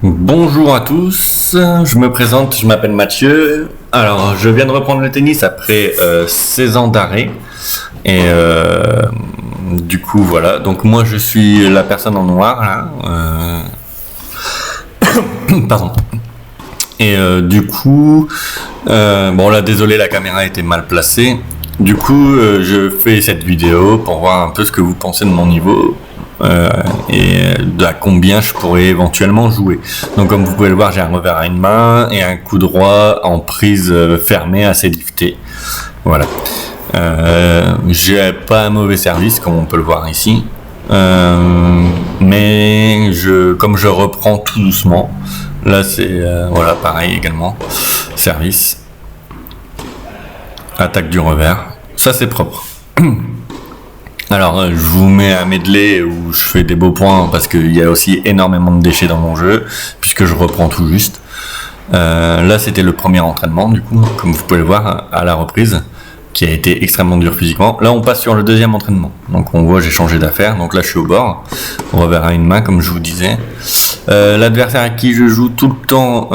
Bonjour à tous, je me présente, je m'appelle Mathieu. Alors, je viens de reprendre le tennis après 16 ans d'arrêt. Et du coup, voilà. Donc, moi, je suis la personne en noir, là. Pardon. Et du coup, bon, là, désolé, la caméra était mal placée. Du coup, je fais cette vidéo pour voir un peu ce que vous pensez de mon niveau. Et à combien je pourrais éventuellement jouer. Donc comme vous pouvez le voir, j'ai un revers à une main et un coup droit en prise fermée assez liftée. Voilà. J'ai pas un mauvais service comme on peut le voir ici. Mais comme je reprends tout doucement, là c'est voilà, pareil également. Service. Attaque du revers. Ça c'est propre. Alors, je vous mets un medley où je fais des beaux points parce qu'il y a aussi énormément de déchets dans mon jeu, puisque je reprends tout juste. Là, c'était le premier entraînement, du coup, comme vous pouvez le voir, à la reprise, qui a été extrêmement dur physiquement. Là, on passe sur le deuxième entraînement. Donc, on voit, j'ai changé d'affaire. Donc là, je suis au bord. On reverra une main, comme je vous disais. L'adversaire à qui je joue tout le temps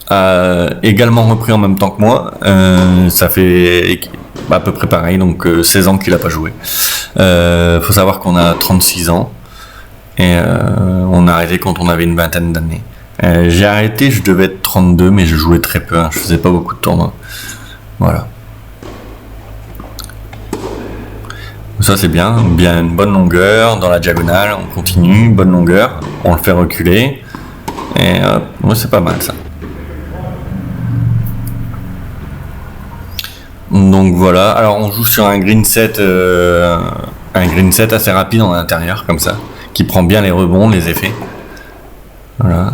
a également repris en même temps que moi. Ça fait à peu près pareil, donc 16 ans qu'il n'a pas joué. Faut savoir qu'on a 36 ans et on a arrêté quand on avait une vingtaine d'années. J'ai arrêté, je devais être 32, mais je jouais très peu, je faisais pas beaucoup de tournois. Voilà. Ça c'est bien une bonne longueur dans la diagonale, on continue, bonne longueur, on le fait reculer et ouais, c'est pas mal ça. Donc voilà, alors on joue sur un green set assez rapide en intérieur comme ça, qui prend bien les rebonds, les effets. Voilà.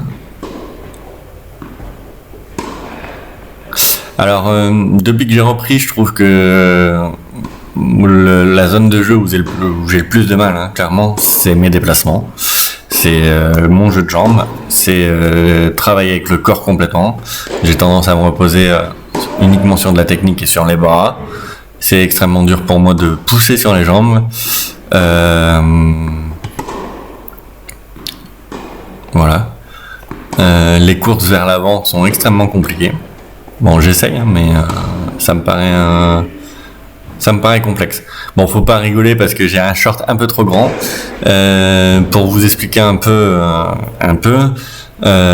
Alors depuis que j'ai repris, je trouve que la zone de jeu où j'ai le plus de mal, clairement, c'est mes déplacements. C'est mon jeu de jambes, c'est travailler avec le corps complètement. J'ai tendance à me reposer uniquement sur de la technique et sur les bras. C'est extrêmement dur pour moi de pousser sur les jambes. Voilà. Les courses vers l'avant sont extrêmement compliquées. Bon, j'essaye, mais ça me paraît complexe. Bon, faut pas rigoler parce que j'ai un short un peu trop grand. Pour vous expliquer un peu,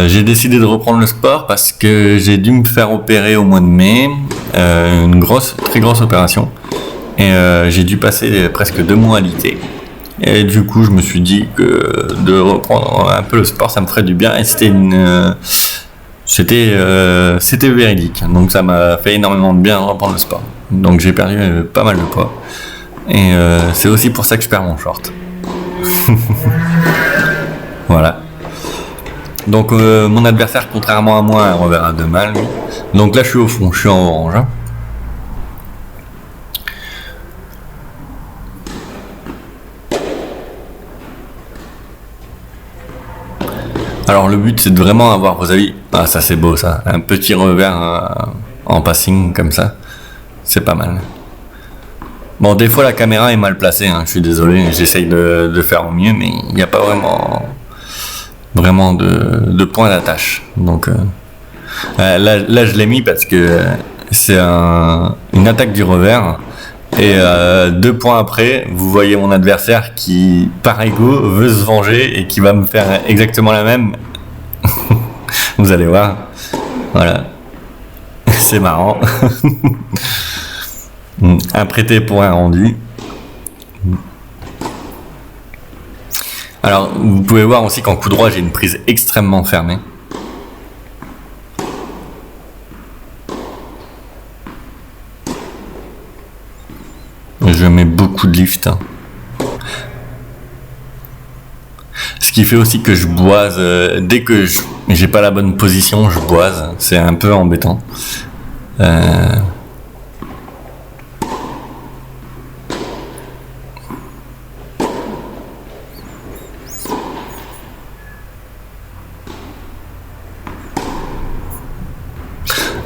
j'ai décidé de reprendre le sport parce que j'ai dû me faire opérer au mois de mai, une très grosse opération, et j'ai dû passer presque 2 mois à l'IT. Et du coup, je me suis dit que de reprendre un peu le sport, ça me ferait du bien, et c'était véridique. Donc ça m'a fait énormément de bien de reprendre le sport. Donc j'ai perdu pas mal de poids, et c'est aussi pour ça que je perds mon short. Voilà. Donc mon adversaire, contrairement à moi, a un revers à 2 mains, lui. Donc là je suis au fond, je suis en orange. Alors le but c'est de vraiment avoir, vous avez, ah ça c'est beau ça, un petit revers en passing comme ça, c'est pas mal. Bon, des fois la caméra est mal placée, je suis désolé, j'essaye de faire au mieux, mais il n'y a pas vraiment de point d'attache. Donc là je l'ai mis parce que c'est une attaque du revers, et 2 points après vous voyez mon adversaire qui par ego veut se venger et qui va me faire exactement la même. Vous allez voir, voilà. C'est marrant. Un prêté pour un rendu. Alors, vous pouvez voir aussi qu'en coup droit, j'ai une prise extrêmement fermée. Je mets beaucoup de lift. Ce qui fait aussi que je boise. Dès que j'ai pas la bonne position, je boise. C'est un peu embêtant.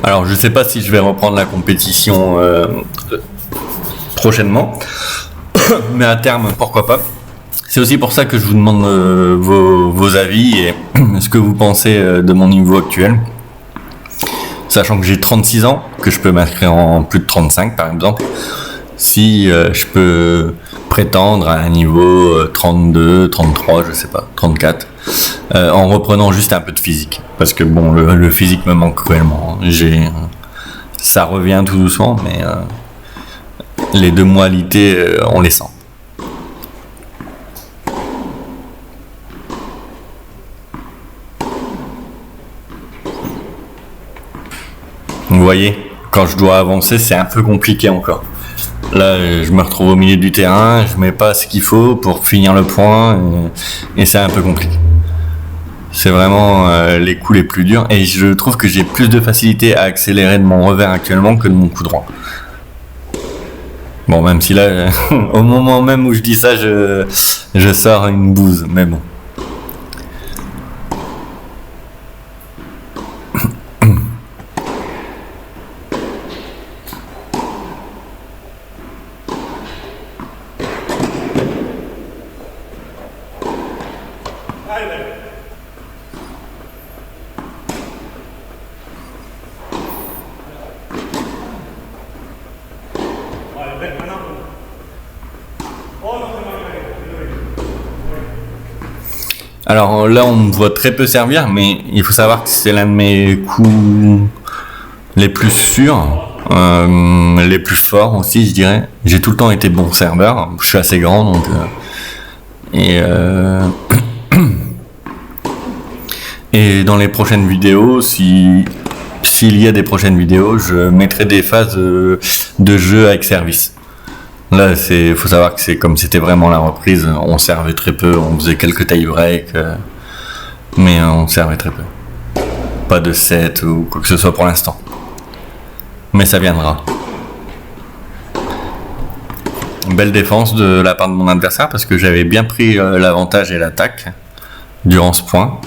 Alors, je sais pas si je vais reprendre la compétition prochainement, mais à terme, pourquoi pas. C'est aussi pour ça que je vous demande vos avis et ce que vous pensez de mon niveau actuel. Sachant que j'ai 36 ans, que je peux m'inscrire en plus de 35 par exemple, si je peux prétendre à un niveau 32, 33, je sais pas, 34, en reprenant juste un peu de physique. Parce que bon, le physique me manque cruellement. Ça revient tout doucement, mais les deux moalités, on les sent. Vous voyez, quand je dois avancer, c'est un peu compliqué encore. Là, je me retrouve au milieu du terrain, je mets pas ce qu'il faut pour finir le point, et c'est un peu compliqué. C'est vraiment les coups les plus durs, et je trouve que j'ai plus de facilité à accélérer de mon revers actuellement que de mon coup droit. Bon, même si là, au moment même où je dis ça, je sors une bouse, mais bon. Alors là, on me voit très peu servir, mais il faut savoir que c'est l'un de mes coups les plus sûrs, les plus forts aussi, je dirais. J'ai tout le temps été bon serveur, je suis assez grand, donc... Et dans les prochaines vidéos, s'il y a des prochaines vidéos, je mettrai des phases de jeu avec service. Là, faut savoir que c'est comme c'était vraiment la reprise, on servait très peu, on faisait quelques tie breaks, mais on servait très peu. Pas de set ou quoi que ce soit pour l'instant. Mais ça viendra. Belle défense de la part de mon adversaire parce que j'avais bien pris l'avantage et l'attaque durant ce point.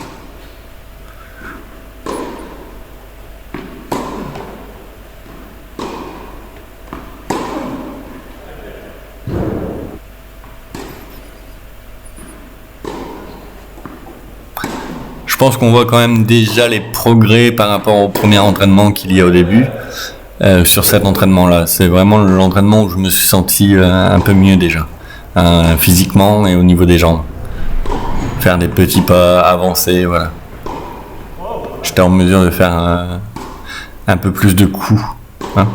Je pense qu'on voit quand même déjà les progrès par rapport au premier entraînement qu'il y a au début. Sur cet entraînement-là, c'est vraiment l'entraînement où je me suis senti un peu mieux déjà, physiquement et au niveau des jambes. Faire des petits pas, avancer, voilà. J'étais en mesure de faire un peu plus de coups. Hein.